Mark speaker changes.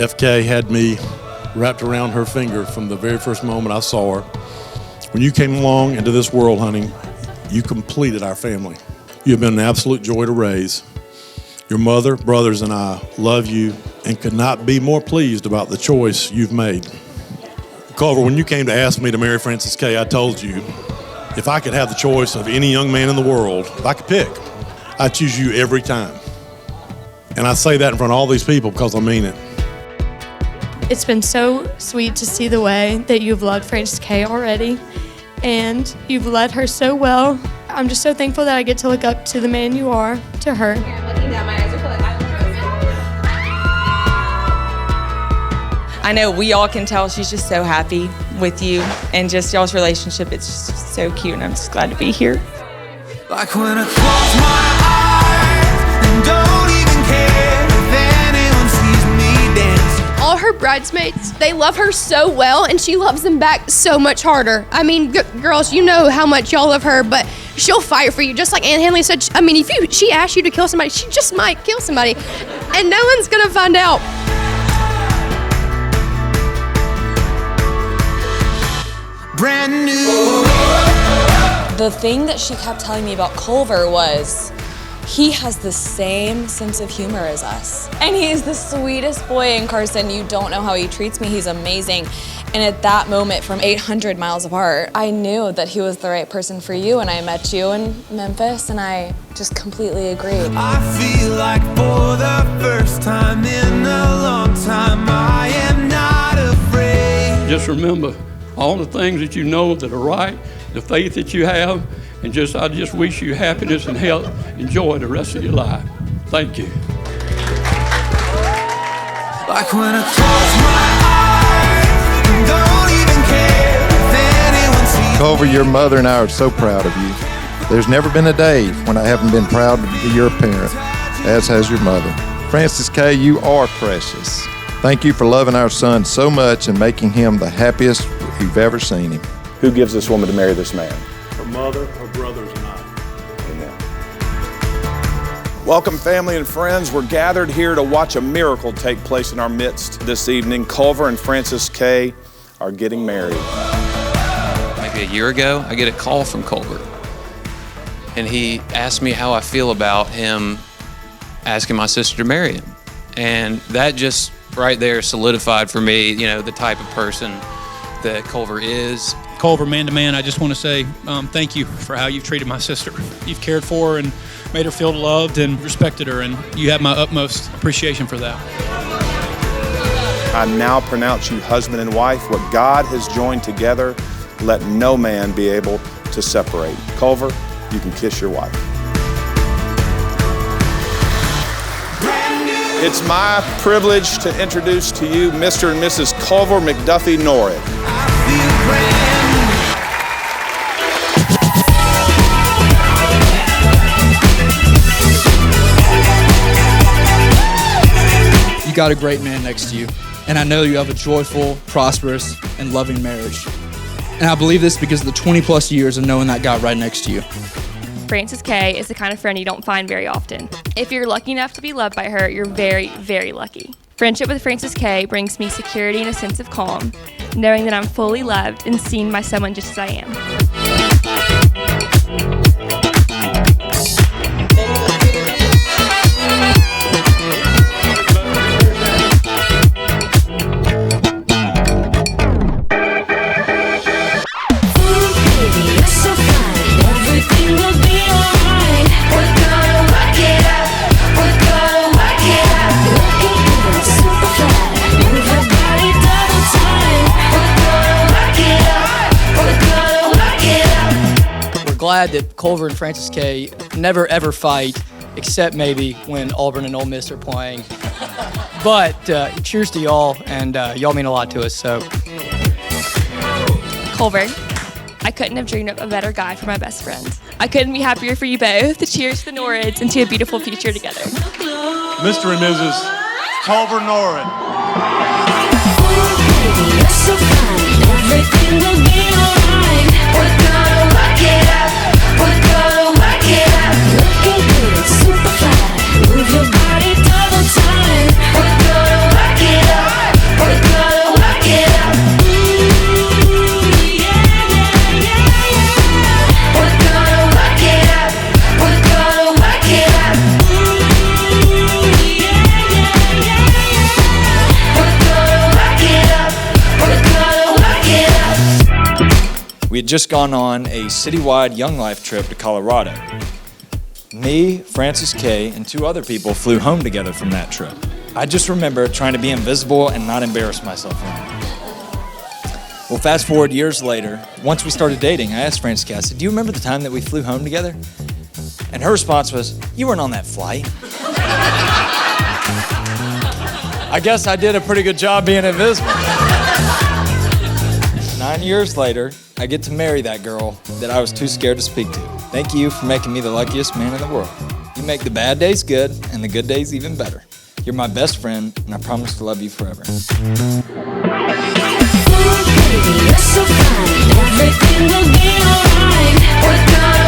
Speaker 1: FK had me wrapped around her finger from the very first moment I saw her. When you came along into this world, honey, you completed our family. You have been an absolute joy to raise. Your mother, brothers, and I love you and could not be more pleased about the choice you've made. Culver, when you came to ask me to marry Frances Kay, I told you if I could have the choice of any young man in the world, if I could pick, I'd choose you every time. And I say that in front of all these people because I mean it.
Speaker 2: It's been so sweet to see the way that you've loved Frances Kay already, and you've led her so well. I'm just so thankful that I get to look up to the man you are, to her.
Speaker 3: I know we all can tell she's just so happy with you, and just y'all's relationship, it's just so cute, and I'm just glad to be here.
Speaker 4: Like when I close my eyes and don't even care if anyone sees me dancing.
Speaker 5: All her bridesmaids, they love her so well, and she loves them back so much harder. I mean, girls, you know how much y'all love her, but she'll fight for you. Just like Ann Hanley said, I mean, if she asks you to kill somebody, she just might kill somebody, and no one's gonna find out.
Speaker 4: Brand new.
Speaker 3: The thing that she kept telling me about Culver was he has the same sense of humor as us. And he's the sweetest boy in Carson. You don't know how he treats me. He's amazing. And at that moment, from 800 miles apart, I knew that he was the right person for you. And I met you in Memphis, and I just completely agreed.
Speaker 4: I feel like for the first time in a long time, I am not afraid.
Speaker 6: Just remember all the things that you know that are right, the faith that you have, and I just wish you happiness and health and joy the rest of your life. Thank you.
Speaker 4: Like when I close my eyes and don't even care if anyone sees.
Speaker 7: Culver, your mother and I are so proud of you. There's never been a day when I haven't been proud to be your parent, as has your mother. Frances Kay, you are precious. Thank you for loving our son so much and making him the happiest you've ever seen him.
Speaker 8: Who gives this woman to marry this man?
Speaker 1: Her mother, her brothers, and I.
Speaker 8: Amen. Welcome, family and friends. We're gathered here to watch a miracle take place in our midst this evening. Culver and Frances Kay are getting married.
Speaker 9: Maybe a year ago, I get a call from Culver, and he asked me how I feel about him asking my sister to marry him. And that just right there solidified for me, the type of person that Culver is.
Speaker 10: Culver, man to man, I just want to say thank you for how you've treated my sister. You've cared for her and made her feel loved and respected her, and you have my utmost appreciation for that.
Speaker 8: I now pronounce you husband and wife. What God has joined together, let no man be able to separate. Culver, you can kiss your wife. It's my privilege to introduce to you Mr. and Mrs. Culver McDuffie Norrid.
Speaker 11: You got a great man next to you, and I know you have a joyful, prosperous, and loving marriage. And I believe this because of the 20-plus years of knowing that God right next to you.
Speaker 2: Frances Kay is the kind of friend you don't find very often. If you're lucky enough to be loved by her, you're very, very lucky. Friendship with Frances Kay brings me security and a sense of calm, knowing that I'm fully loved and seen by someone just as I am.
Speaker 11: Glad that Culver and Frances Kay never ever fight, except maybe when Auburn and Ole Miss are playing. But cheers to y'all, and y'all mean a lot to us. So,
Speaker 2: Culver, I couldn't have dreamed up a better guy for my best friend. I couldn't be happier for you both. Cheers to the Norrids and to a beautiful future together.
Speaker 1: Mr. and Mrs. Culver Norrid.
Speaker 4: Everything will be alright. We're gonna work it out. We're gonna work it out. Looking good, super fly. Move your body double time. We're gonna work it out.
Speaker 12: just gone on a citywide Young Life trip to Colorado. Me, Francis Kay, and 2 other people flew home together from that trip. I just remember trying to be invisible and not embarrass myself around her. Well, fast forward years later, once we started dating, I asked Francis Kay, I said, do you remember the time that we flew home together? And her response was, you weren't on that flight. I guess I did a pretty good job being invisible. 9 years later, I get to marry that girl that I was too scared to speak to. Thank you for making me the luckiest man in the world. You make the bad days good and the good days even better. You're my best friend, and I promise to love you forever.
Speaker 4: Baby, you're so fine. Everything will be alright. We're gonna